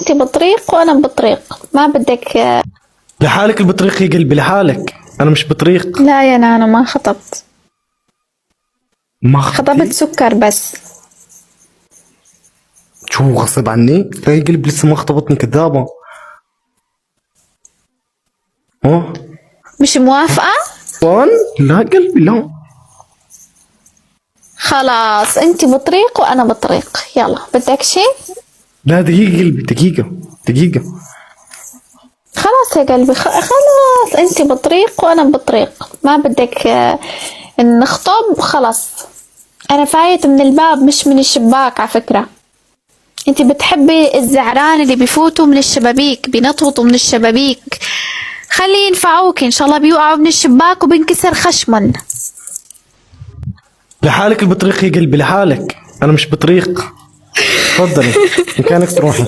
انت بطريق وانا بطريق، ما بدك. لحالك البطريق يا قلبي، لحالك، انا مش بطريق. لا يا نانا ما خطبت. ما خطبت سكر بس. شو غصب عني؟ لا يا قلبي لسه ما خطبتني، كذابة. ها؟ مش موافقة؟ وان؟ لا قلبي لا. خلاص انت بطريق وانا بطريق، يلا بدك شيء؟ لا دقيقة قلبي، دقيقة. خلاص يا قلبي، خلاص انت بطريق وانا بطريق، ما بدك نخطب. خلاص انا فايت من الباب مش من الشباك على فكرة. انت بتحبي الزعران اللي بيفوتوا من الشبابيك، بينطوطوا من الشبابيك، خلي ينفعوك ان شاء الله، بيوقعوا من الشباك وبينكسر خشما. لحالك البطريق يا قلبي، لحالك، انا مش بطريق. تفضلي مكانك تروحي.